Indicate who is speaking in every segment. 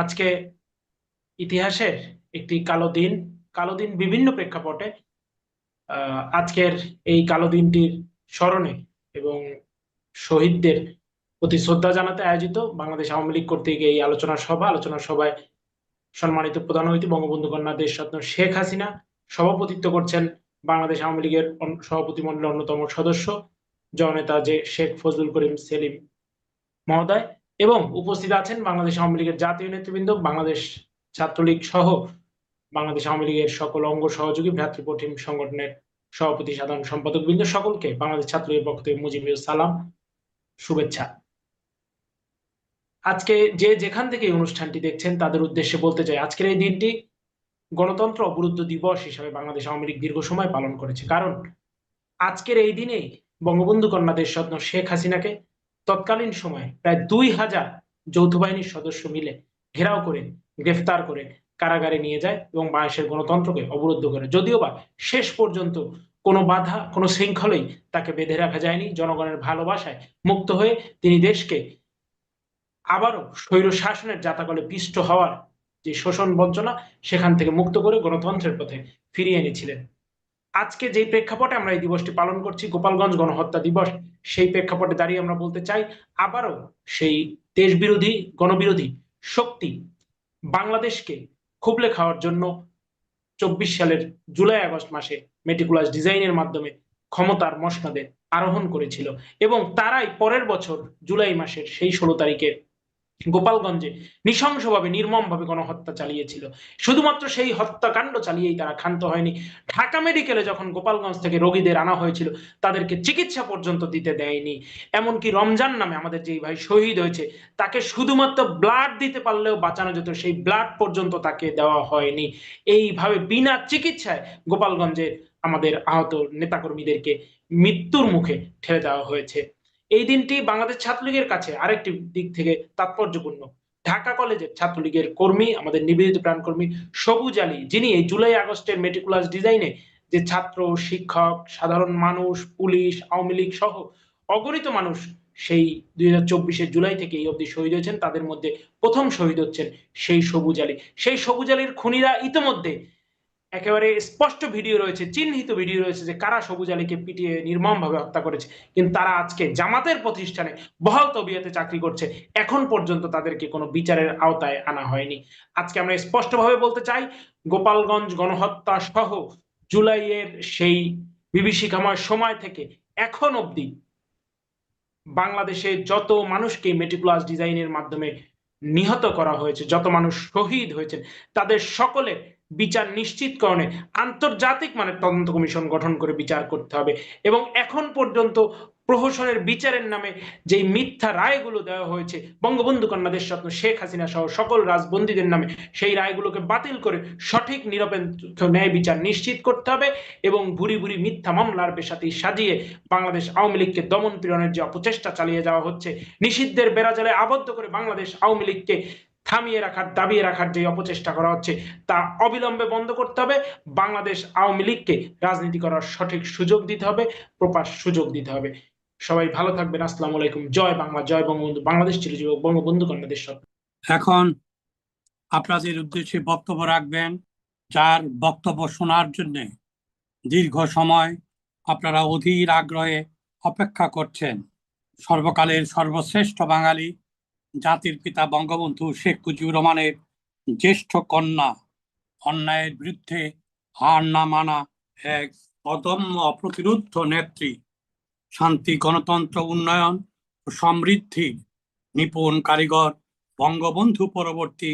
Speaker 1: আজকে ইতিহাসের একটি কালো দিন বিভিন্ন প্রেক্ষাপটে আজকের এই কালো দিনটির স্মরণে এবং শহীদদের প্রতি শ্রদ্ধা জানাতে আয়োজিত বাংলাদেশ আওয়ামী লীগ কর্তৃক এই আলোচনা সভায় সম্মানিত প্রধান অতিথি বঙ্গবন্ধু কন্যা দেশরত্ন শেখ হাসিনা সভাপতিত্ব করছেন। বাংলাদেশ আওয়ামী লীগের সভাপতি মণ্ডলের অন্যতম সদস্য জননেতা যে শেখ ফজলুল করিম সেলিম মহোদয়, এবং উপস্থিত আছেন বাংলাদেশ আওয়ামী লীগের জাতীয় নেতৃবৃন্দ, বাংলাদেশ ছাত্রলীগ সহ বাংলাদেশ আওয়ামী লীগের সকল অঙ্গ সহযোগী ভ্রাতৃপ্রতিম সংগঠনের সভাপতি সাধারণ সম্পাদক বৃন্দ, সকলকে বাংলাদেশ ছাত্রলীগের পক্ষ থেকে মুজিবুর সালাম, শুভেচ্ছা। আজকে যে যেখান থেকে এই অনুষ্ঠানটি দেখছেন তাদের উদ্দেশ্যে বলতে চাই, আজকের এই দিনটি গণতন্ত্র অবরুদ্ধ দিবস হিসাবে বাংলাদেশ আওয়ামী লীগ দীর্ঘ সময় পালন করেছে। কারণ আজকের এই দিনে বঙ্গবন্ধু কন্যা দেশরত্ন শেখ হাসিনাকে তৎকালীন সময়ে প্রায় 2000 যৌথ বাহিনীর সদস্য মিলে ঘেরাও করে গ্রেফতার করে কারাগারে নিয়ে যায় এবং বাংলাদেশের গণতন্ত্রকে অবরুদ্ধ করে। যদিও বা শেষ পর্যন্ত কোনো বাধা, কোনো শৃঙ্খলেই তাকে বেঁধে রাখা যায়নি। জনগণের ভালোবাসায় মুক্ত হয়ে তিনি দেশকে আবারও স্বৈর শাসনের জাতাকলে পিষ্ট হওয়ার যে শোষণ বঞ্চনা, সেখান থেকে মুক্ত করে গণতন্ত্রের পথে ফিরিয়ে এনেছিলেন। আজকে যে প্রেক্ষাপটে আমরা এই দিবসটি পালন করছি, গোপালগঞ্জ গণহত্যা দিবস, সেই প্রেক্ষাপটে দাঁড়িয়ে আমরা বলতে চাই, আবারও সেই দেশবিরোধী গণবিরোধী শক্তি বাংলাদেশকে খুবলে খাওয়ার জন্য 24 সালের জুলাই আগস্ট মাসে মেটিকুলাস ডিজাইনের মাধ্যমে ক্ষমতার মসনদে আরোহণ করেছিল এবং তারাই পরের বছর জুলাই মাসের সেই 16 তারিখে গোপালগঞ্জে নৃশংসভাবে নির্মমভাবে গণহত্যা চালিয়েছিল। শুধুমাত্র সেই হত্যাকাণ্ড চালিয়েই তারা ক্ষান্ত হয়নি। ঢাকা মেডিকেলে যখন গোপালগঞ্জ থেকে রোগীদের আনা হয়েছিল, তাদেরকে চিকিৎসা পর্যন্ত দিতে দেয়নি। এমনকি রমজান নামে আমাদের যেই ভাই শহীদ হয়েছে, তাকে শুধুমাত্র ব্লাড দিতে পারলেও বাঁচানো যেত, সেই ব্লাড পর্যন্ত তাকে দেওয়া হয়নি। এইভাবে বিনা চিকিৎসায় গোপালগঞ্জে আমাদের আহত নেতাকর্মীদেরকে মৃত্যুর মুখে ঠেলে দেওয়া হয়েছে। এই দিনটি বাংলাদেশ ছাত্রলীগের কাছে আরেকটি দিক থেকে তাৎপর্যপূর্ণ। ঢাকা কলেজের ছাত্রলীগের কর্মী, আমাদের নিবেদিত প্রাণকর্মী সবুজ আলী, যিনি এই জুলাই আগস্টের মেটিকুলাস ডিজাইনে যে ছাত্র, শিক্ষক, সাধারণ মানুষ, পুলিশ, আওয়ামী লীগ সহ অগণিত মানুষ সেই 2024 জুলাই থেকে এই অবধি শহীদ হয়েছেন, তাদের মধ্যে প্রথম শহীদ হচ্ছেন সেই সবুজ আলী। সেই সবুজ আলীর খুনিরা ইতিমধ্যে একেবারে স্পষ্ট ভিডিও রয়েছে, চিহ্নিত ভিডিও রয়েছে যে কারা সবুজ আলীকে পিটিয়ে নির্মমভাবে হত্যা করেছে। কিন্তু তারা আজকে জামাতের প্রতিষ্ঠানে বহাল তবিয়তে চাকরি করছে, এখন পর্যন্ত তাদেরকে কোনো বিচারের আওতায় আনা হয়নি। আজকে আমরা স্পষ্টভাবে বলতে চাই, গোপালগঞ্জ গণহত্যা সহ জুলাইয়ের সেই বিভীষিকাময় সময় থেকে এখন অবধি বাংলাদেশে যত মানুষকে মেটিকুলাস ডিজাইনের মাধ্যমে নিহত করা হয়েছে, যত মানুষ শহীদ হয়েছেন, তাদের সকলের বিচার নিশ্চিতকরণে আন্তর্জাতিক মানের তদন্ত কমিশন গঠন করে বিচার করতে হবে। এবং এখন পর্যন্ত প্রহসনের বিচারের নামে যে মিথ্যা রায়গুলো দেওয়া হয়েছে বঙ্গবন্ধু কন্যা দেশরত্ন শেখ হাসিনা সহ সকল রাজবন্দীদের নামে, সেই রায়গুলোকে বাতিল করে সঠিক নিরপেক্ষ ন্যায় বিচার নিশ্চিত করতে হবে। এবং ভুরি ভুরি মিথ্যা মামলার পেশাতি সাজিয়ে বাংলাদেশ আওয়ামী লীগকে দমন পীড়নের যে অপচেষ্টা চালিয়ে যাওয়া হচ্ছে, নিষিদ্ধের বেড়াজালে আবদ্ধ করে বাংলাদেশ আওয়ামী লীগকে থামিয়ে রাখার, দাবিয়ে রাখার যে অপচেষ্টা করা হচ্ছে, তা অবিলম্বে বন্ধ করতে হবে। বাংলাদেশ আওয়ামী লীগকে রাজনীতি করার সঠিক সুযোগ দিতে হবে, প্রপার সুযোগ দিতে হবে। সবাই ভালো থাকবেন। আসসালামু আলাইকুম। জয় বাংলা, জয় বঙ্গবন্ধু। বাংলাদেশ চিরজীবী বঙ্গবন্ধু কন্যা দেশরত্ন।
Speaker 2: এখন আপনাদের উদ্দেশ্যে বক্তব্য রাখবেন, যার বক্তব্য শোনার জন্য দীর্ঘ সময় আপনারা অধীর আগ্রহে অপেক্ষা করছেন, সর্বকালের সর্বশ্রেষ্ঠ বাঙালি, জাতির পিতা বঙ্গবন্ধু শেখ মুজিবুর রহমানের জ্যেষ্ঠ কন্যা, অন্যায়ের বিরুদ্ধে হার না মানা এক অদম্য অপ্রতিরোধ্য নেত্রী, শান্তি, গণতন্ত্র, উন্নয়ন ও সমৃদ্ধির নিপুণ কারিগর, বঙ্গবন্ধু পরবর্তী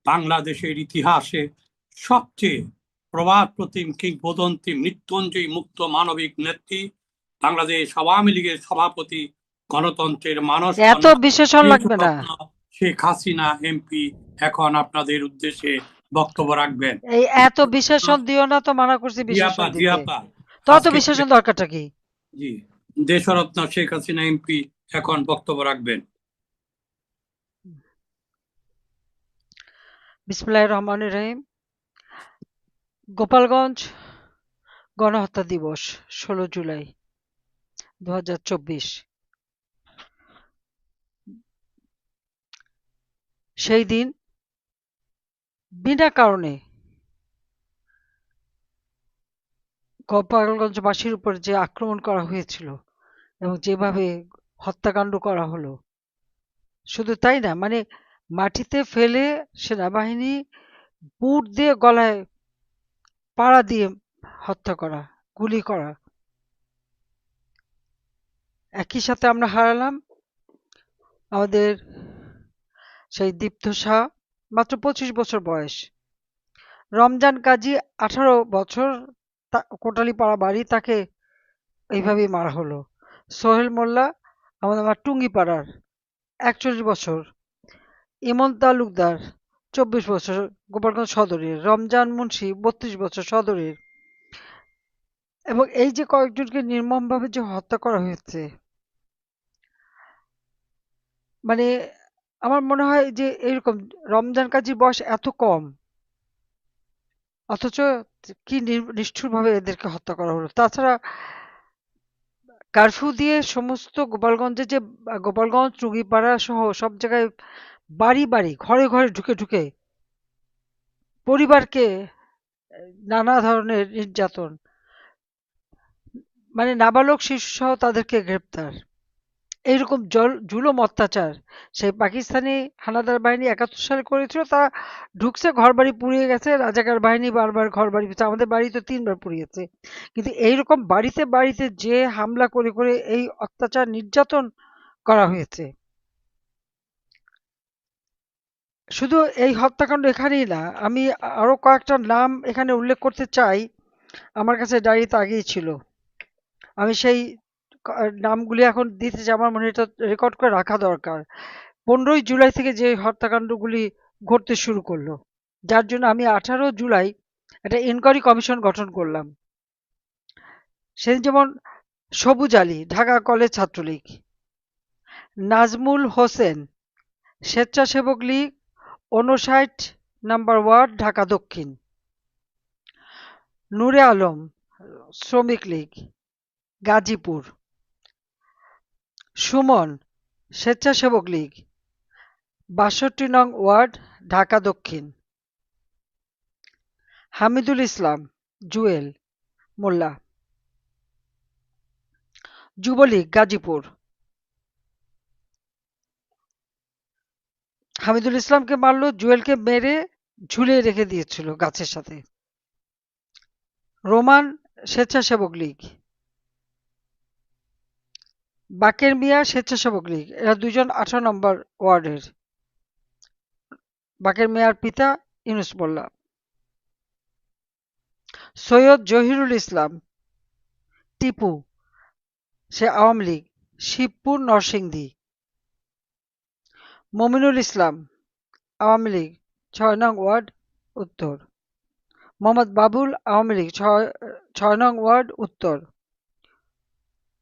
Speaker 2: বাংলাদেশের ইতিহাসে সবচেয়ে প্রবাদ প্রতিম কিংবদন্তি মৃত্যুঞ্জয়ী মুক্ত মানবিক নেত্রী, বাংলাদেশ আওয়ামী লীগের সভাপতি, গণতন্ত্রের মানস
Speaker 3: এত বিশেষণ লাগবে না।
Speaker 2: শেখ হাসিনা এমপি এখন আপনাদের উদ্দেশ্যে বক্তব্য রাখবেন।
Speaker 3: এই এত বিশেষণ দিও না তো, মানা করছি বিশেষণ দিতে। তত বিশেষণ দরকারটা কি?
Speaker 2: জি, দেশরত্ন শেখ হাসিনা এমপি এখন বক্তব্য রাখবেন।
Speaker 3: বিসমিল্লাহির রহমানির রহিম। গোপালগঞ্জ গণহত্যা দিবস 16 জুলাই 2024। সেই দিন বিনা কারণে গোপালগঞ্জবাসীর উপর যে আক্রমণ করা হয়েছিল এবং যেভাবে হত্যাকাণ্ড করা হলো, শুধু তাই না, মানে মাটিতে ফেলে সেনাবাহিনী বুট দিয়ে গলায় পাড়া দিয়ে হত্যা করা, গুলি করা। একই সাথে আমরা হারালাম আমাদের সেই দীপ্ত শাহ, মাত্র 25 বছর বয়স। রমজান কাজী 18 বছর, কোটালীপাড়া বাড়ি, তাকে এইভাবেই মারা হলো। সোহেল মোল্লা আমাদের আমার টুঙ্গিপাড়ার 41 বছর। ইমন তালুকদার 24 বছর, গোপালগঞ্জ সদরের। রমজান মুন্সি 32 বছর, সদরের। এবং এই যে কয়েকজনকে নির্মমভাবে যে হত্যা করা হয়েছে, মানে আমার মনে হয় যে এরকম রমজান কাজীর বয়স এত কম, অথচ কি নিষ্ঠুরভাবে এদেরকে হত্যা করা হলো। তাছাড়া কারফিউ দিয়ে সমস্ত গোপালগঞ্জে যে গোপালগঞ্জ টুঙ্গিপাড়া সহ সব জায়গায় বাড়ি বাড়ি ঘরে ঘরে ঢুকে ঢুকে পরিবারকে নানা ধরনের নির্যাতন, মানে নাবালক শিশু সহ তাদেরকে গ্রেপ্তার, এইরকম জুলুম অত্যাচার সেই পাকিস্তানি হানাদার বাহিনী 71 সালে করেছিল। তারা ঢুকছে, ঘরবাড়ি পুড়িয়ে গেছে, রাজাকার বাহিনী বারবার ঘরবাড়ি, আমাদের বাড়ি তো 3 বার পুড়িয়েছে। কিন্তু এইরকম বাড়িতে বাড়িতে যে হামলা করে করে এই অত্যাচার নির্যাতন করা হয়েছে, শুধু এই হত্যাকাণ্ড এখানেই না, আমি আরো কয়েকটা নাম এখানে উল্লেখ করতে চাই। আমার কাছে ডায়েরিতে আগেই ছিল, আমি সেই নামগুলি এখন দিতে চাই, আমার মনে হয় এটা রেকর্ড করে রাখা দরকার। 15ই জুলাই থেকে যে হত্যাকাণ্ডগুলি ঘটতে শুরু করলো, যার জন্য আমি 18 জুলাই একটা ইনকোয়ারি কমিশন গঠন করলাম। সেদিন যেমন সবুজ আলী, ঢাকা কলেজ ছাত্রলীগ; নাজমুল হোসেন, স্বেচ্ছাসেবক লীগ, 59 নম্বর ওয়ার্ড, ঢাকা দক্ষিণ; নূরে আলম, শ্রমিক লীগ, গাজীপুর; সুমন, স্বেচ্ছাসেবক লীগ, 62 নং ওয়ার্ড, ঢাকা দক্ষিণ; হামিদুল ইসলাম, জুয়েল মোল্লা, যুবলীগ, গাজীপুর। হামিদুল ইসলামকে মারলো, জুয়েলকে মেরে ঝুলিয়ে রেখে দিয়েছিল গাছের সাথে। রোমান, স্বেচ্ছাসেবক লীগ; বাকের মিয়া, স্বেচ্ছাসেবক লীগ। এরা দুজন 18 নম্বর ওয়ার্ডের। বাকের মিয়ার পিতা ইউনুস মোল্লা। সৈয়দ জহিরুল ইসলাম, টিপু, সে আওয়ামী লীগ, শিবপুর, নরসিংদী। মমিনুল ইসলাম, আওয়ামী লীগ, 6 নং ওয়ার্ড, উত্তর। মোহাম্মদ বাবুল, আওয়ামী লীগ, 6 নং ওয়ার্ড, উত্তর।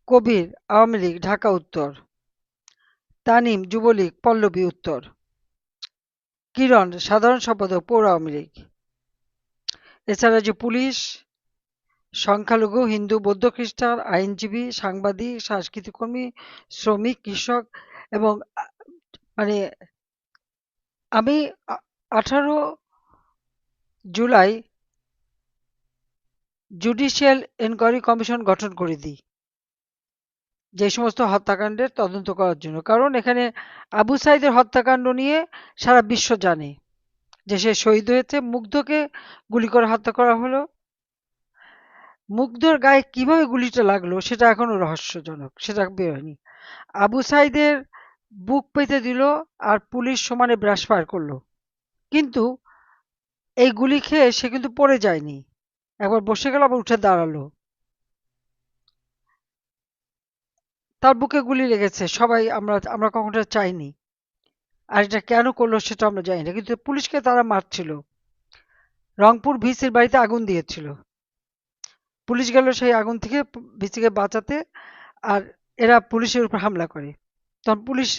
Speaker 3: কবির, আওয়ামী লীগ, ঢাকা উত্তর। তানিম, যুবলীগ, পল্লবী, উত্তর। কিরণ, সাধারণ সম্পাদক, পৌর আওয়ামী লীগ। এছাড়া যে পুলিশ, সংখ্যালঘু, হিন্দু, বৌদ্ধ, খ্রিস্টান, আইনজীবী, সাংবাদিক, সাংস্কৃতিক কর্মী, শ্রমিক, কৃষক, এবং মানে আমি 18 জুলাই জুডিশিয়াল এনকোয়ারি কমিশন গঠন করে দিই যে সমস্ত হত্যাকাণ্ডের তদন্ত করার জন্য। কারণ এখানে আবু সাইদের হত্যাকাণ্ড নিয়ে সারা বিশ্ব জানে যে সে শহীদ হয়েছে। মুগ্ধকে গুলি করে হত্যা করা হলো, মুগ্ধর গায়ে কিভাবে গুলিটা লাগলো সেটা এখনো রহস্যজনক, সেটা বেরোয়নি। আবু সাইদের বুক পেতে দিল আর পুলিশ সমানে ব্রাশ ফায়ার করলো, কিন্তু এই গুলি খেয়ে সে কিন্তু পড়ে যায়নি, একবার বসে গেল আবার উঠে দাঁড়ালো। তার বুকে গুলি লেগেছে, সবাই আমরা কখনো চাইনি, আর এটা কেন করলো সেটা আমরা জানি না, কিন্তু পুলিশকে তারা মারছিল। রংপুর ভিসির বাড়িতে আগুন দিয়েছিল, পুলিশ গেল সেই আগুন থেকে ভিসিকে বাঁচাতে, আর এরা পুলিশের উপর হামলা করে। তখন পুলিশ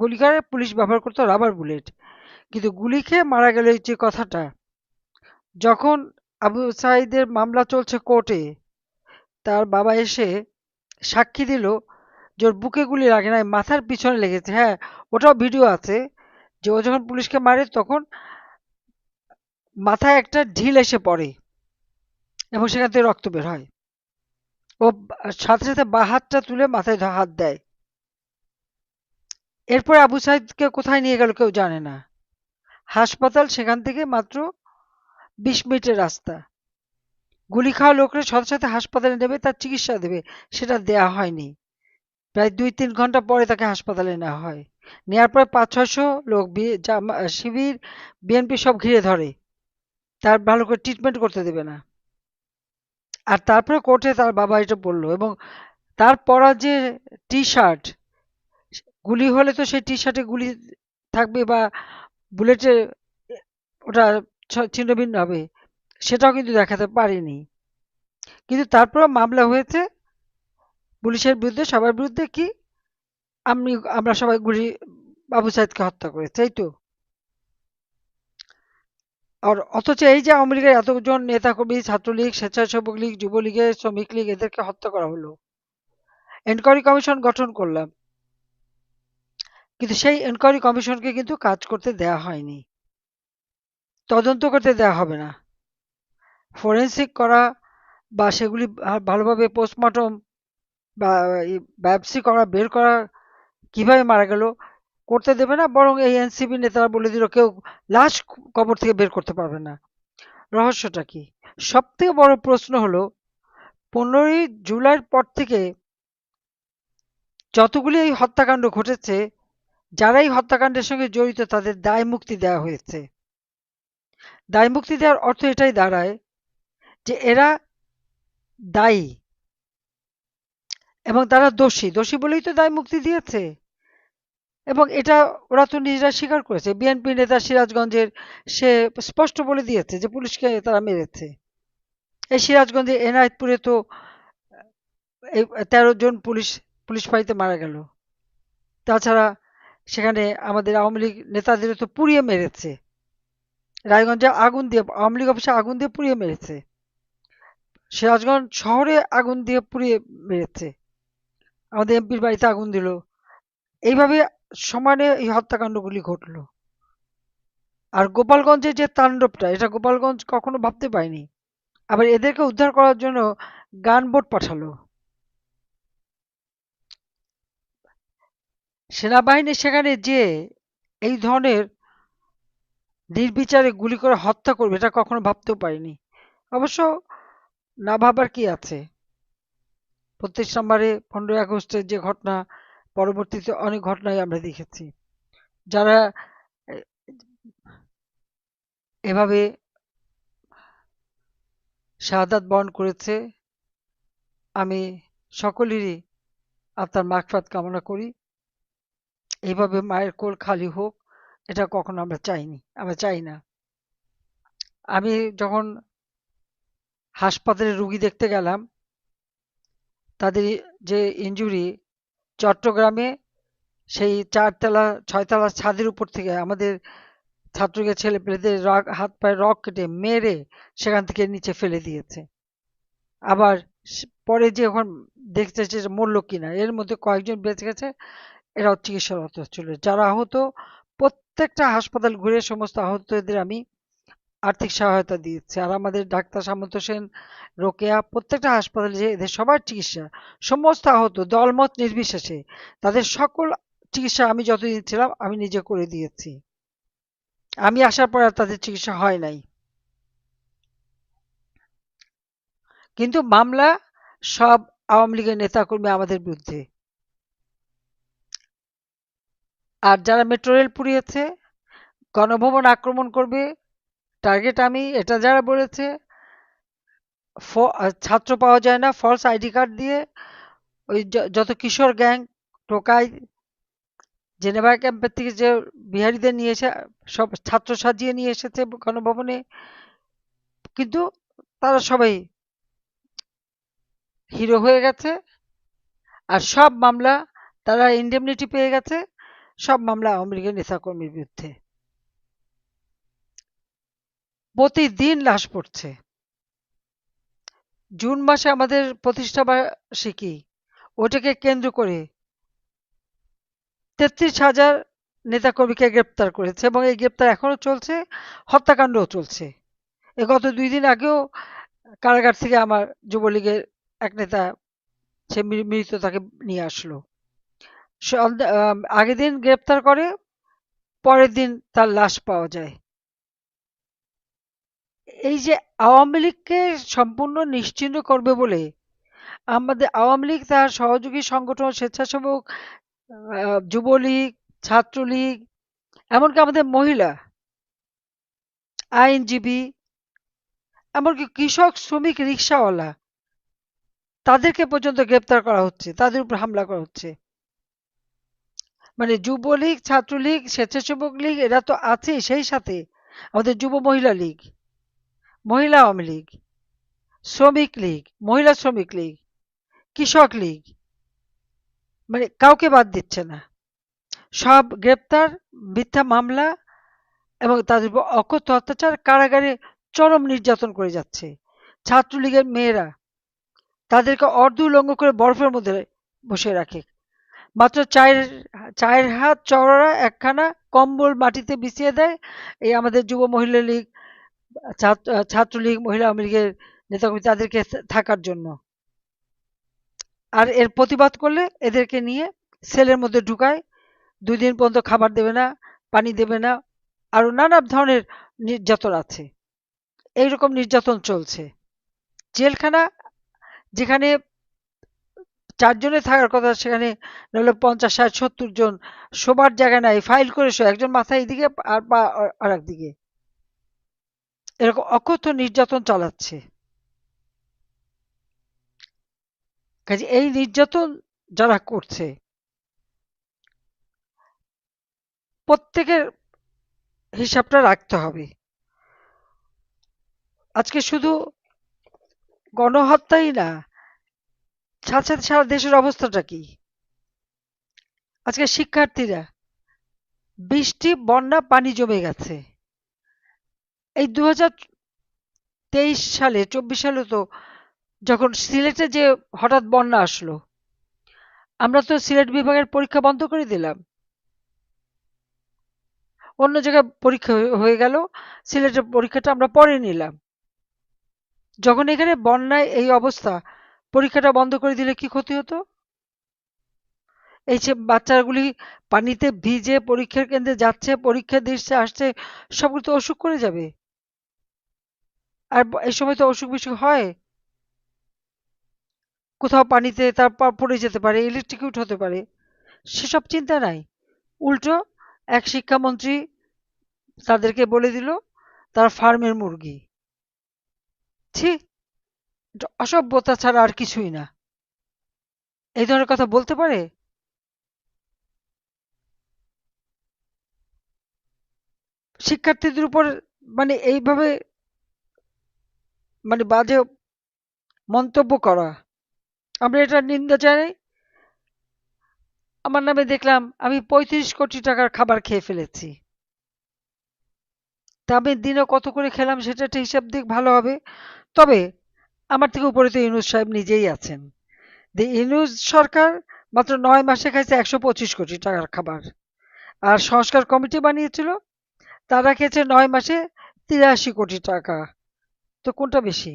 Speaker 3: গুলি করে, পুলিশ ব্যবহার করতো রাবার বুলেট, কিন্তু গুলি খেয়ে মারা গেল এই যে কথাটা। যখন আবু সাইদের মামলা চলছে কোর্টে, তার বাবা এসে সাক্ষী দিল যে ওর বুকে গুলি লাগে নাই, মাথার পিছনে লেগেছে। হ্যাঁ, ওটাও ভিডিও আছে যে ও যখন পুলিশকে মারে তখন মাথায় একটা ঢিল এসে পড়ে এবং সেখান থেকে রক্ত বের হয়। ও সাথে সাথে বাঁ হাতটা তুলে মাথায় হাত দেয়। এরপর আবু সাইদকে কোথায় নিয়ে গেল কেউ জানে না। হাসপাতাল সেখান থেকে মাত্র 20 মিনিটের রাস্তা। গুলি খাওয়া লোকরা সাথে সাথে হাসপাতালে নেবে, তার চিকিৎসা দেবে, সেটা দেয়া হয়নি। প্রায় 2-3 ঘন্টা পরে তাকে হাসপাতালে নেওয়া হয়। নেওয়ার পর 500-600 লোক শিবির, বিএনপি সব ঘিরে ধরে, তার ভালো করে ট্রিটমেন্ট করতে দেবে না। আর তারপরে কোর্টে তার বাবা এটা বললো, এবং তার পরা যে টি শার্ট, গুলি হলে তো সেই টি শার্টে গুলি থাকবে বা বুলেটে ওটা ছিন্ন ভিন্ন হবে, সেটাও কিন্তু দেখাতে পারিনি। কিন্তু তারপরে মামলা হয়েছে পুলিশের বিরুদ্ধে, সবার বিরুদ্ধে, কি আমরা সবাই গুলি আবু সাইদকে হত্যা করেছে, এই তো। আর অথচ এই যে আওয়ামী লীগের এতজন নেতাকর্মী, ছাত্রলীগ, স্বেচ্ছাসেবক লীগ, যুবলীগের, শ্রমিক লীগ, এদেরকে হত্যা করা হলো। এনকোয়ারি কমিশন গঠন করলাম, কিন্তু সেই এনকোয়ারি কমিশনকে কিন্তু কাজ করতে দেয়া হয়নি, তদন্ত করতে দেয়া হবে না। ফরেন্সিক করা বা সেগুলি ভালোভাবে পোস্টমর্টম বা বায়োপসি করা, বের করা কিভাবে মারা গেল করতে দেবে না, বরং এই এনসিপি নেতারা বলে দিল কেউ লাশ কবর থেকে বের করতে পারবে না। রহস্যটা কি? সব থেকে বড় প্রশ্ন হলো 15ই জুলাইয়ের পর থেকে যতগুলি এই হত্যাকাণ্ড ঘটেছে, যারা এই হত্যাকাণ্ডের সঙ্গে জড়িত তাদের দায় মুক্তি দেওয়া হয়েছে। দায় মুক্তি দেওয়ার অর্থ এটাই দাঁড়ায় যে এরা দায়ী এবং তারা দোষী, দোষী বলেই তো দায় মুক্তি দিয়েছে। এবং এটা ওরা তো নিজেরা স্বীকার করেছে। বিএনপি নেতা সিরাজগঞ্জের, সে স্পষ্ট বলে দিয়েছে যে পুলিশকে তারা মেরেছে। এই সিরাজগঞ্জে এনায়েতপুরে তো এই 13 জন পুলিশ ফাঁড়িতে মারা গেল। তাছাড়া সেখানে আমাদের আওয়ামী লীগ নেতাদের তো পুড়িয়ে মেরেছে, রায়গঞ্জে আগুন দিয়ে, আওয়ামী লীগ অফিসে আগুন দিয়ে পুড়িয়ে মেরেছে, সিরাজগঞ্জ শহরে আগুন দিয়ে পুড়িয়ে মেরেছে, আমাদের এমপির বাড়িতে আগুন দিল। এইভাবে সমানে এই হত্যাকাণ্ডগুলি ঘটলো। আর গোপালগঞ্জের যে তাণ্ডবটা, এটা গোপালগঞ্জ কখনো ভাবতে পারেনি। আবার এদেরকে উদ্ধার করার জন্য গানবোট পাঠালো সেনাবাহিনী, সেখানে যে এই ধরনের নির্বিচারে গুলি করে হত্যা করবে এটা কখনো ভাবতেও পারিনি। অবশ্য না ভাবার কি আছে, 25 নম্বরে 15ই আগস্টের যে ঘটনা, পরবর্তীতে অনেক ঘটনাই আমরা দেখেছি। যারা এভাবে শাহাদাত বরণ করেছে, আমি সকলেরই আত্মার মাগফিরাত কামনা করি। এইভাবে মায়ের কোল খালি হোক, এটা কখনো আমরা চাইনি, আমরা চাই না। আমি যখন হাসপাতালে রুগী দেখতে গেলাম, তাদের যে ইনজুরি, চট্টগ্রামে সেই 4তলা 6তলা ছাদের উপর থেকে আমাদের ছাত্রকে, ছেলে পেলেদের হাত পায়ে রক কেটে মেরে সেখান থেকে নিচে ফেলে দিয়েছে। আবার পরে যে ওখানে দেখতে যে মরলো কিনা, এর মধ্যে কয়েকজন বেঁচে গেছে, এরাও চিকিৎসারত ছিল। যারা আহত, প্রত্যেকটা হাসপাতাল ঘুরে সমস্ত আহতদের আমি আর্থিক সহায়তা দিয়েছি। আর আমাদের ডাক্তার সামন্ত সেন, রোকেয়া, প্রত্যেকটা হাসপাতালে যে এদের সবার চিকিৎসা, সমস্ত আহত দলমত নির্বিশেষে তাদের সকল চিকিৎসা আমি যতদিন ছিলাম আমি নিজে করে দিয়েছি। আমি আসার পর আর তাদের চিকিৎসা হয় নাই। কিন্তু মামলা সব আওয়ামী লীগের নেতাকর্মী আমাদের বিরুদ্ধে। আর যারা মেট্রো রেল পুড়িয়েছে, গণভবন আক্রমণ করবে, টার্গেট আমি, এটা যারা বলেছে, ছাত্র পাওয়া যায় না ফলস আইডি কার্ড দিয়ে, ওই যত কিশোর গ্যাং, টোকাই, জেনেভা ক্যাম্পের থেকে যে বিহারীদের নিয়ে এসে সব ছাত্র সাজিয়ে নিয়ে এসেছে গণভবনে, কিন্তু তারা সবাই হিরো হয়ে গেছে। আর সব মামলা তারা ইন্ডেমনিটি পেয়ে গেছে, সব মামলা আওয়ামী লীগের নেতাকর্মীর বিরুদ্ধে। প্রতিদিন লাশ পড়ছে। জুন মাসে আমাদের প্রতিষ্ঠা বার্ষিকী, ওটাকে কেন্দ্র করে 33,000 নেতাকর্মীকে গ্রেপ্তার করেছে, এবং এই গ্রেপ্তার এখনো চলছে, হত্যাকাণ্ডও চলছে। গত 2 দিন আগেও কারাগার থেকে আমার যুবলীগের এক নেতা সে মৃত তাকে নিয়ে আসলো। আগের দিন গ্রেপ্তার করে, পরের দিন তার লাশ পাওয়া যায়। এই যে আওয়ামী লীগকে সম্পূর্ণ নিশ্চিহ্ন করবে বলে আমাদের আওয়ামী লীগ তার সহযোগী সংগঠন, স্বেচ্ছাসেবক, যুবলীগ, ছাত্রলীগ, এমনকি আমাদের মহিলা, আইনজীবী, এমনকি কৃষক, শ্রমিক, রিক্সাওয়ালা, তাদেরকে পর্যন্ত গ্রেপ্তার করা হচ্ছে, তাদের উপর হামলা করা হচ্ছে। মানে যুবলীগ, ছাত্রলীগ, স্বেচ্ছাসেবক লীগ এরা তো আছেই, সেই সাথে আমাদের যুব মহিলা লীগ, মহিলা আওয়ামী লীগ, শ্রমিক লীগ, মহিলা শ্রমিক লীগ, কৃষক লীগ, মানে কাউকে বাদ দিচ্ছে না। সব গ্রেপ্তার, মিথ্যা মামলা এবং তাদের উপর অকথ্য অত্যাচার, কারাগারে চরম নির্যাতন করে যাচ্ছে। ছাত্রলীগের মেয়েরা তাদেরকে অর্ধ উলঙ্গ করে বরফের মধ্যে বসিয়ে রাখে। মাত্র চায়ের হাত চওড়া একখানা কম্বল মাটিতে বিছিয়ে দেয় এই আমাদের যুব মহিলা লীগ, ছাত্রলীগ, মহিলা আওয়ামী লীগের নেতাকর্মী তাদেরকে থাকার জন্য। আর এর প্রতিবাদ করলে এদেরকে নিয়ে সেলের মধ্যে ঢুকায়, 2 দিন পর্যন্ত খাবার দেবে না, পানি দেবে না, আরো নানা ধরনের নির্যাতন আছে। এইরকম নির্যাতন চলছে। জেলখানা যেখানে 4 জনের থাকার কথা সেখানে নাহলে 50, 60, 70 জন, শোবার জায়গা নাই, ফাইল করে শো, একজন মাথা এইদিকে আর পা আর একদিকে, এরকম অকথ্য নির্যাতন চালাচ্ছে। কাজে এই নির্যাতন যারা করছে প্রত্যেকের হিসাবটা রাখতে হবে। আজকে শুধু গণহত্যাই না, সাথে সাথে সারা দেশের অবস্থাটা কি? আজকে শিক্ষার্থীরা, বৃষ্টি, বন্যা, পানি জমে গেছে। এই 2023 সালে, 24 সালে তো যখন সিলেটে যে হঠাৎ বন্যা আসলো, আমরা তো সিলেট বিভাগের পরীক্ষা বন্ধ করে দিলাম, অন্য জায়গায় পরীক্ষা হয়ে গেল, সিলেটের পরীক্ষাটা আমরা পরে নিলাম। যখন এখানে বন্যায় এই অবস্থা, পরীক্ষাটা বন্ধ করে দিলে কি ক্ষতি হতো? এই যে বাচ্চাগুলি পানিতে ভিজে পরীক্ষার কেন্দ্রে যাচ্ছে, পরীক্ষা দিচ্ছে, আসছে, সবগুলো তো অসুখ করে যাবে। আর এই সময় তো অসুখ বিসুখ হয়, কোথাও পানিতে তারপর পড়ে যেতে পারে, ইলেকট্রিকিউট হতে পারে, সেসব চিন্তা নাই। উল্টো এক শিক্ষামন্ত্রী তাদেরকে বলে দিল তারা ফার্মের মুরগি। ছি, এটা অসভ্যতা ছাড়া আর কিছুই না। এই ধরনের কথা বলতে পারে? শিক্ষার্থীদের উপর মানে এইভাবে মানে বাজে মন্তব্য করা, আমরা এটা নিন্দা জানাই। আমার নামে দেখলাম আমি 35 কোটি টাকার খাবার খেয়ে ফেলেছি। তা আমি দিনে কত করে খেলাম সেটা একটা হিসাব দিক ভালো হবে। তবে আমার থেকে উপরে তো ইউনূস সাহেব নিজেই আছেন। ইউনূস সরকার মাত্র 9 মাসে খাইছে 125 কোটি টাকার খাবার। আর সংস্কার কমিটি বানিয়েছিল, তারা খেয়েছে 9 মাসে 83 কোটি টাকা। তো কোনটা বেশি?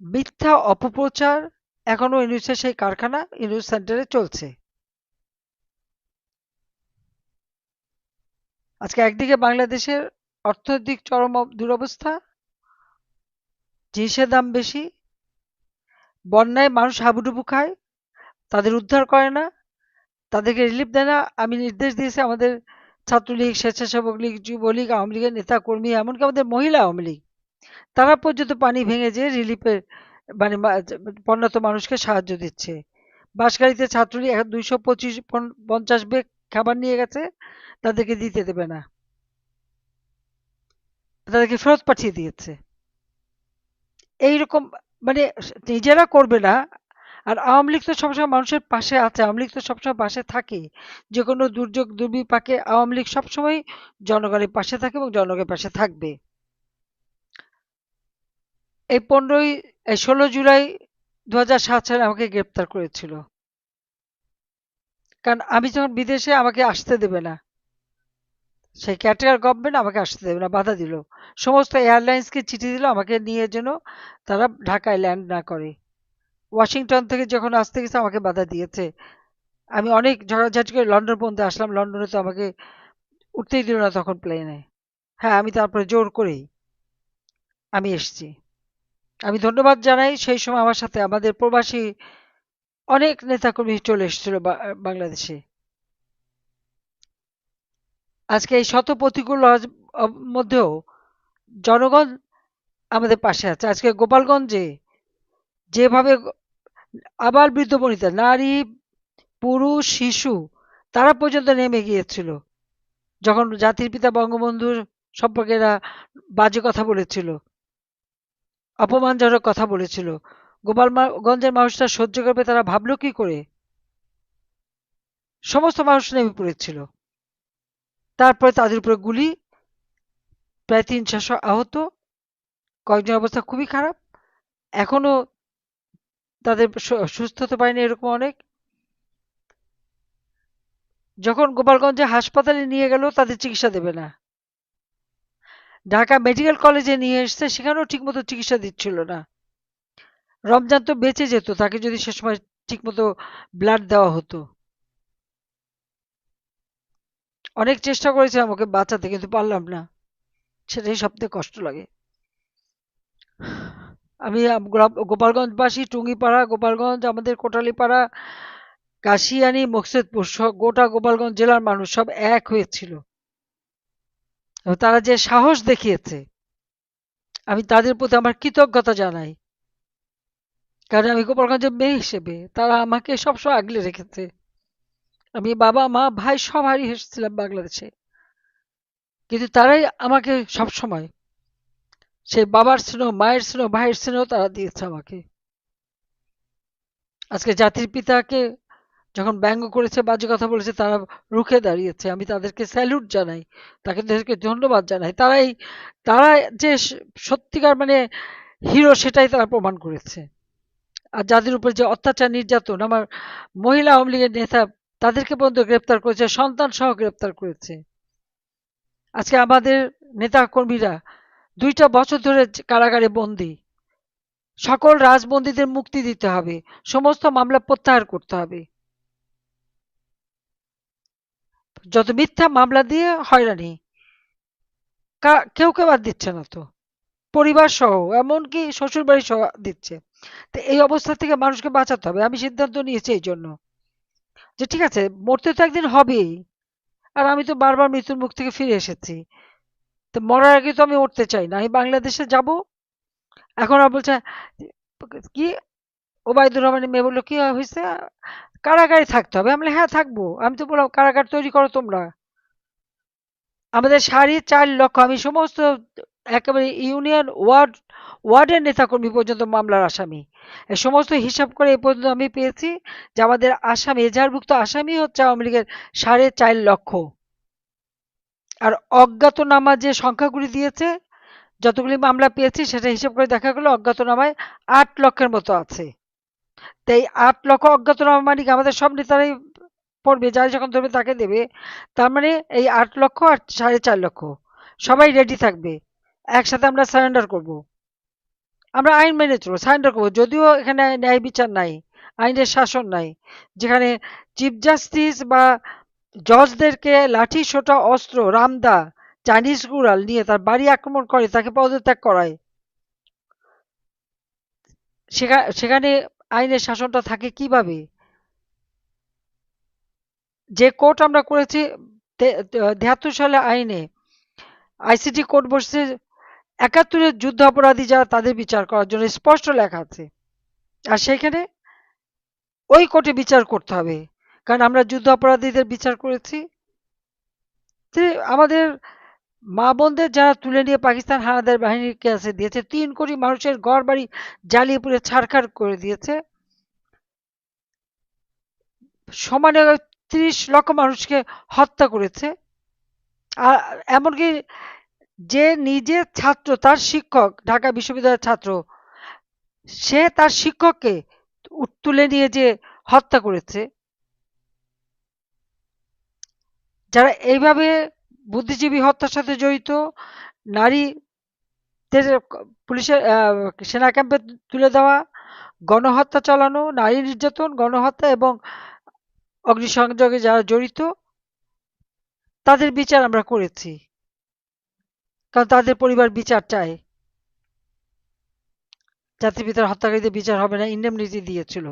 Speaker 3: মিথ্যা অপপ্রচার এখনো ইউনূসের সেই কারখানা ইউনূস সেন্টারে চলছে। আজকে একদিকে বাংলাদেশের অর্থনৈতিক চরম দুরবস্থা, জিনিসের দাম বেশি, বন্যায় মানুষ হাবুডুবু খায়, তাদের উদ্ধার করে না, তাদেরকে রিলিফ দেয় না। আমি নির্দেশ দিয়েছি আমাদের ছাত্রলীগ, স্বেচ্ছাসেবক লীগ, যুবলীগ, আওয়ামী লীগের নেতা কর্মী, এমনকি আমাদের মহিলা আওয়ামী লীগ, তারা পর্যন্ত পানি ভেঙে যেয়ে রিলিফের মানে বন্যাত মানুষকে সাহায্য দিচ্ছে। বাঁশগাড়িতে ছাত্রলীগ 250 ব্যাগ খাবার নিয়ে গেছে, তাদেরকে দিতে দেবে না, তাদেরকে ফেরত পাঠিয়ে দিয়েছে। এইরকম মানে নিজেরা করবে না। আর আওয়ামী লীগ তো সবসময় মানুষের পাশে আছে, আওয়ামী লীগ তো সবসময় পাশে থাকে। যে কোনো দুর্যোগ দুর্বিপাকে আওয়ামী লীগ সবসময় জনগণের পাশে থাকে এবং জনগণের পাশে থাকবে। এই 16 জুলাই 2007 সালে আমাকে গ্রেপ্তার করেছিল। কারণ আমি যখন বিদেশে আমাকে আসতে দেবে না, সেই ক্যাটার গভর্নমেন্ট আমাকে আসতে দেবে না, বাধা দিল। সমস্ত এয়ারলাইন্সকে চিঠি দিল আমাকে নিয়ে যেন তারা ঢাকায় ল্যান্ড না করে। ওয়াশিংটন থেকে যখন আসতে গেছে আমাকে বাধা দিয়েছে। আমি অনেক ঝগড়াঝাটি করে লন্ডন পর্যন্ত আসলাম, লন্ডনে তো আমাকে উঠতেই দিল না তখন প্লেনে। হ্যাঁ, আমি তারপরে জোর করেই আমি এসেছি। আমি ধন্যবাদ জানাই সেই সময় আমার সাথে আমাদের প্রবাসী অনেক নেতাকর্মী চলে এসেছিল বাংলাদেশে। আজকে এই শত প্রতিকূল মধ্যেও জনগণ আমাদের পাশে আছে। আজকে গোপালগঞ্জে যেভাবে আবার বৃদ্ধ বনিতা, নারী, পুরুষ, শিশু তারা পর্যন্ত নেমে গিয়েছিল যখন জাতির পিতা বঙ্গবন্ধুর সম্পর্কে এরা বাজে কথা বলেছিল, অপমানজনক কথা বলেছিল। গোপালগঞ্জের মানুষরা সহ্য করবে তারা ভাবলো কি করে? সমস্ত মানুষ নেমে পড়েছিল। তারপরে তাদের উপরে গুলি, প্রায় ৩০০ আহত, কয়েকজনের অবস্থা খুবই খারাপ, এখনো তাদের সুস্থ হতে পারেনি এরকম অনেক। যখন গোপালগঞ্জে হাসপাতালে নিয়ে গেল তাদের চিকিৎসা দেবে না, ঢাকা মেডিকেল কলেজে নিয়ে এসছে সেখানেও ঠিকমতো চিকিৎসা দিচ্ছিল না। রমজান তো বেঁচে যেত তাকে যদি সে সময় ঠিকমতো ব্লাড দেওয়া হতো। অনেক চেষ্টা করেছিলাম ওকে বাঁচাতে, কিন্তু পারলাম না, সেটাই সবথেকে কষ্ট লাগে। আমি গোপালগঞ্জবাসী, টুঙ্গিপাড়া, গোপালগঞ্জ, আমাদের কোটালীপাড়া, কাশিয়ানী, মকসুদপুর গোটা গোপালগঞ্জ জেলার মানুষ সব এক হয়েছিল এবং তারা যে সাহস দেখিয়েছে আমি তাদের প্রতি আমার কৃতজ্ঞতা জানাই। কারণ আমি গোপালগঞ্জের মেয়ে হিসেবে তারা আমাকে সবসময় আগলে রেখেছে। আমি বাবা মা ভাই সব হারিয়ে এসেছিলাম বাংলাদেশে, কিন্তু তারাই আমাকে সবসময় সেই বাবার স্নেহ, মায়ের স্নেহ, ভাইয়ের স্নেহ তারা দিয়েছে আমাকে। আজকে জাতির পিতাকে যখন ব্যঙ্গ করেছে, বাজে কথা বলেছে, তারা রুখে দাঁড়িয়েছে। আমি তাদেরকে স্যালুট জানাই, তাদেরকে ধন্যবাদ জানাই। তারা যে সত্যিকার মানে হিরো সেটাই তারা প্রমাণ করেছে। আর যাদের উপর যে অত্যাচার নির্যাতন, আমার মহিলা আওয়ামী লীগের নেতা তাদেরকে পর্যন্ত গ্রেপ্তার করেছে, সন্তান সহ গ্রেপ্তার করেছে। আজকে আমাদের নেতা কর্মীরা 2টা বছর ধরে কারাগারে বন্দী। সকল রাজবন্দীদের মুক্তি দিতে হবে, সমস্ত মামলা প্রত্যাহার করতে হবে। যত মিথ্যা মামলা দিয়ে হয়রানি, কেউ বাদ দিচ্ছে না তো, পরিবার সহ, এমনকি শ্বশুর বাড়ি সহ দিচ্ছে। তো এই অবস্থা থেকে মানুষকে বাঁচাতে হবে। আমি সিদ্ধান্ত নিয়েছি এই জন্য যে ঠিক আছে, মরতে তো একদিন হবেই, আর আমি তো বারবার মৃত্যুর মুখ থেকে ফিরে এসেছি, তো মরার আগে তো আমি উঠতে চাই না। আমি বাংলাদেশে যাব। এখন আর বলছে কি, ওবায়দুর রহমানের মেয়ে বললো কি হয়েছে, কারাগারে থাকতে হবে। আমি বললাম, হ্যাঁ থাকবো। আমি তো বললাম কারাগার তৈরি করো তোমরা। আমাদের 4.5 লক্ষ, আমি সমস্ত একেবারে ইউনিয়ন ওয়ার্ডের নেতাকর্মী পর্যন্ত মামলার আসামি। এই সমস্ত হিসাব করে এ পর্যন্ত আমি পেয়েছি যে আমাদের আসামি, এজাহারভুক্ত আসামি হচ্ছে আওয়ামী লীগের 4.5 লক্ষ। আর অজ্ঞাতনামা যে সংখ্যাগুলি দিয়েছে, যতগুলি মামলা পেয়েছি সেটা হিসাব করে দেখা গেল অজ্ঞাতনামায় 8 লক্ষের মতো আছে। তো এই 8 লক্ষ অজ্ঞাতনামা মানে কি আমাদের সব নেতারাই পড়বে, যারা যখন ধরবে তাকে দেবে। তার মানে এই 8 লক্ষ আর 4.5 লক্ষ সবাই রেডি থাকবে, একসাথে আমরা সারেন্ডার করব। আমরা আইন মেনে চলবো, সারেন্ডার করবো। যদিও এখানে ন্যায় বিচার নাই, আইনের শাসন নাই, যেখানে চিফ জাস্টিস বা জজদেরকে লাঠি সোটা অস্ত্র রামদা চাইনিজ গুড়াল নিয়ে তার বাড়ি আক্রমণ করে, তাকে পদত্যাগ করায়, সেখানে আইনের শাসনটা থাকে কিভাবে? যে কোর্ট আমরা করেছি 73 সালে আইনে, আইসিটি কোর্ট বসছে 71-এর যুদ্ধ অপরাধী যারা তাদের বিচার করার জন্য স্পষ্ট লেখা আছে। আর সেখানে ওই কোর্টে বিচার করতে হবে, কারণ আমরা যুদ্ধ অপরাধীদের বিচার করেছি। আমাদের মা বোনদের যারা তুলে নিয়ে পাকিস্তান হানাদার বাহিনীর কাছে দিয়েছে, 3 কোটি মানুষের ঘর বাড়ি জ্বালিয়ে পুড়ে ছারখার করে দিয়েছে, সমানে 30 লক্ষ মানুষকে হত্যা করেছে। আর এমনকি যে নিজে ছাত্র, তার শিক্ষক, ঢাকা বিশ্ববিদ্যালয়ের ছাত্র, সে তার শিক্ষককে তুলে নিয়ে যে হত্যা করেছে, যারা এইভাবে বুদ্ধিজীবী হত্যার সাথে জড়িত, নারীদের পুলিশের সেনা ক্যাম্পে তুলে দেওয়া, গণহত্যা চালানো, নারী নির্যাতন, গণহত্যা এবং অগ্নিসংযোগে যারা জড়িত, তাদের বিচার আমরা করেছি, কারণ তাদের পরিবার বিচার চায়। জাতির হত্যাকারীদের বিচার হবে না, ইন্ডেমনিটি দিয়েছিল,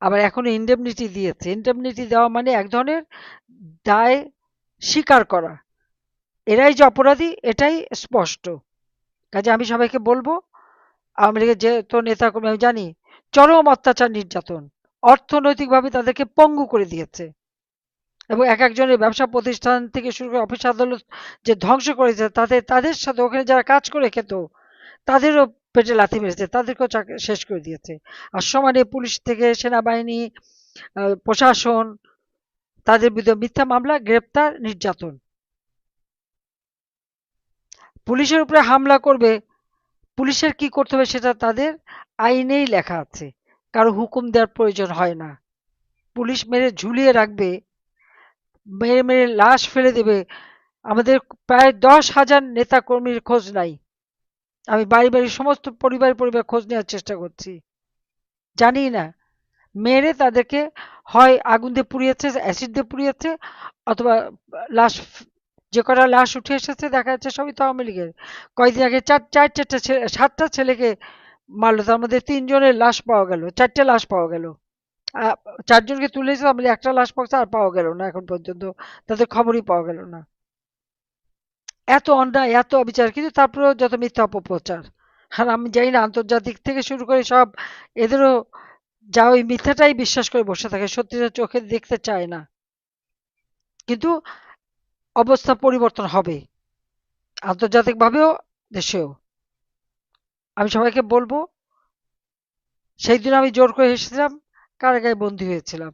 Speaker 3: আবার এখনো ইন্ডেমনিটি দিয়েছে। ইন্ডেমনিটি দেওয়া মানে এক ধরনের দায় স্বীকার করা, এরাই যে অপরাধী এটাই স্পষ্ট। কাজে আমি সবাইকে বলবো, আওয়ামী লীগের যে তো নেতা কর্মী আমি জানি চরম অত্যাচার নির্যাতন, অর্থনৈতিকভাবে তাদেরকে পঙ্গু করে দিয়েছে, এবং এক একজনের ব্যবসা প্রতিষ্ঠান থেকে শুরু করে অফিস আদালত যে ধ্বংস করেছে, তাদের সাথে ওখানে যারা কাজ করে খেত তাদেরও পেটে লাথি মেরেছে, তাদেরকেও শেষ করে দিয়েছে। আর সমানে পুলিশ থেকে সেনাবাহিনী, প্রশাসন, তাদের বিরুদ্ধে মিথ্যা মামলা, গ্রেপ্তার, নির্যাতন। পুলিশের উপরে হামলা করবে, পুলিশের কি করতে হবে সেটা তাদের আইনেই লেখা আছে, কারো হুকুম দেওয়ার প্রয়োজন হয় না। পুলিশ মেরে ঝুলিয়ে রাখবে, মেরে মেরে লাশ ফেলে দেবে। আমাদের প্রায় 10,000 নেতা কর্মীর খোঁজ নাই, আমি বাড়ি বাড়ি সমস্ত পরিবার পরিবার খোঁজ নেওয়ার চেষ্টা করছি, জানি না। মেরে তাদেরকে হয় আগুন দিয়ে পুড়িয়েছে, অ্যাসিড দিয়ে পুড়িয়েছে, অথবা লাশ, যে কটা লাশ উঠে এসেছে দেখা যাচ্ছে সবই তো আওয়ামী লীগের। কয়েকদিন আগে চারটা 7টা ছেলেকে মারলো, তার মধ্যে 3 জনের লাশ পাওয়া গেল, 4টে লাশ পাওয়া গেল। 4 জনকে তুলেছে, আমি একটা লাশ পাওয়া আর পাওয়া গেল না এখন পর্যন্ত, তাদের খবরই পাওয়া গেল না। এত অন্যায়, এত অবিচার, কিন্তু তারপরেও যত মিথ্যা অপপ্রচার। আর আমি জানি না, আন্তর্জাতিক থেকে শুরু করে সব এদেরও যা ওই মিথ্যাটাই বিশ্বাস করে বসে থাকে, সত্যিটা চোখে দেখতে চায় না। কিন্তু অবস্থা পরিবর্তন হবে, আন্তর্জাতিক ভাবেও, দেশেও। আমি সবাইকে বলবো, সেই দিন আমি জোর করে এসেছিলাম, কারাগারে বন্দী হয়েছিলাম,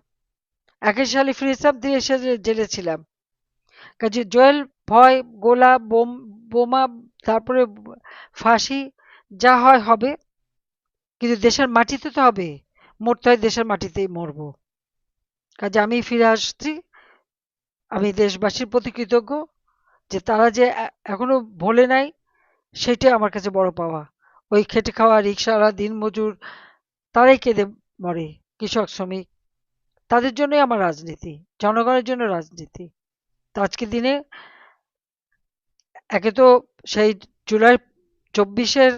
Speaker 3: 21 সালে ফিরেছিলাম, 30 সালে জেলে ছিলাম। কাজে জেল, ভয়, গোলা, বোমা, তারপরে ফাঁসি, যা হয় হবে, কিন্তু দেশের মাটিতে তো হবে, মরতে হয় দেশের মাটিতেই মরবো। কাজে আমি ফিরে আসছি, আমি দেশবাসীর প্রতি কৃতজ্ঞ যে তারা যে এখনো ভোলে নাই, সেটাই আমার কাছে বড় পাওয়া। ওই খেটে খাওয়া রিক্সাওয়ালা, দিনমজুর, তারাই কেঁদে মরে, কৃষক শ্রমিক, তাদের জন্যই আমার রাজনীতি, জনগণের জন্য রাজনীতি। তো আজকের দিনে একে তো সেই জুলাই 24-এর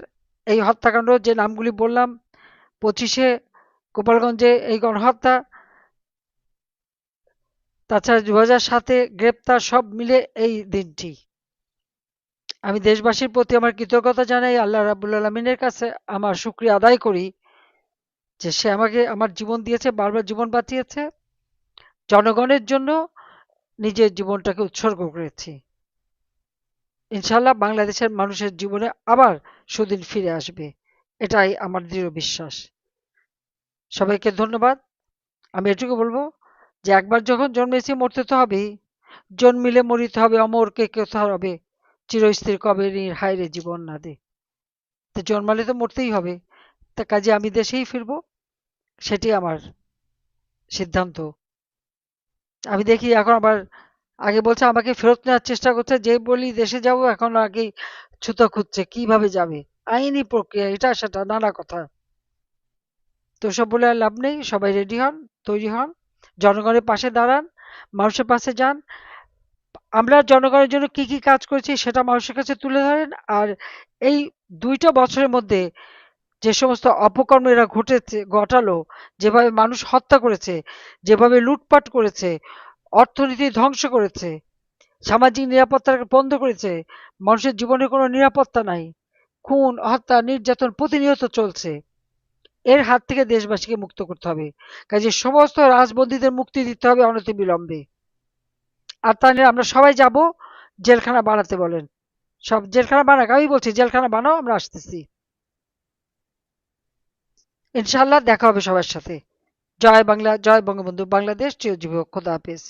Speaker 3: এই হত্যাকাণ্ড, যে নামগুলি বললাম, 25-এ গোপালগঞ্জে এই গণহত্যা, তাছাড়া 2007-এ গ্রেপ্তার, সব মিলে এই দিনটি। আমি দেশবাসীর প্রতি আমার কৃতজ্ঞতা জানাই, আল্লাহ রাব্বুল আলামিনের কাছে আমার শুকরিয়া আদায় করি যে সে আমাকে আমার জীবন দিয়েছে, বারবার জীবন বাঁচিয়েছে, জনগণের জন্য নিজের জীবনটাকে উৎসর্গ করেছি। ইনশাল্লাহ বাংলাদেশের মানুষের জীবনে আবার সুদিন ফিরে আসবে, এটাই আমার দৃঢ় বিশ্বাস। সবাইকে ধন্যবাদ। আমি এটুকু বলবো যে একবার যখন জন্মেছি মরতে তো হবেই, জন্মিলে মরিতে হবে, অমর কে কথা হবে, চিরস্থির কবে নীর হায়রে জীবন না দে। তো জন্মালে তো মরতেই হবে, তা কাজে আমি দেশেই ফিরবো, সেটি আমার সিদ্ধান্ত। আমি দেখি এখন আবার, আগে বলছে আমাকে ফেরত নেওয়ার চেষ্টা করছে, যে বলি দেশে যাব এখন আগেই ছুতো খুঁজছে কিভাবে যাবে, আইনি প্রক্রিয়া, এটা সেটা নানা কথা। তো সব বলে আর লাভ নেই, সবাই রেডি হন, তৈরি হন, জনগণের পাশে দাঁড়ান, মানুষের পাশে যান। আমরা জনগণের জন্য কি কি কাজ করেছি সেটা মানুষের কাছে তুলে ধরেন। আর এই 2টা বছরের মধ্যে যে সমস্ত অপকর্ম এরা ঘটালো, যেভাবে মানুষ হত্যা করেছে, যেভাবে লুটপাট করেছে, অর্থনীতি ধ্বংস করেছে, সামাজিক নিরাপত্তা বন্ধ করেছে, মানুষের জীবনে কোনো নিরাপত্তা নাই, খুন, হত্যা, নির্যাতন প্রতিনিয়ত চলছে, এর হাত থেকে দেশবাসীকে মুক্ত করতে হবে। কাজে সমস্ত রাজবন্দীদের মুক্তি দিতে হবে অনতিবিলম্বে। আর তাহলে আমরা সবাই যাব, জেলখানা বানাতে বলেন, সব জেলখানা বানাক, আমি বলছি জেলখানা বানাও, আমরা আসতেছি। ইনশাল্লাহ দেখা হবে সবার সাথে। জয় বাংলা, জয় বঙ্গবন্ধু, বাংলাদেশ চিরজীবী হোক। খোদা হাফেজ।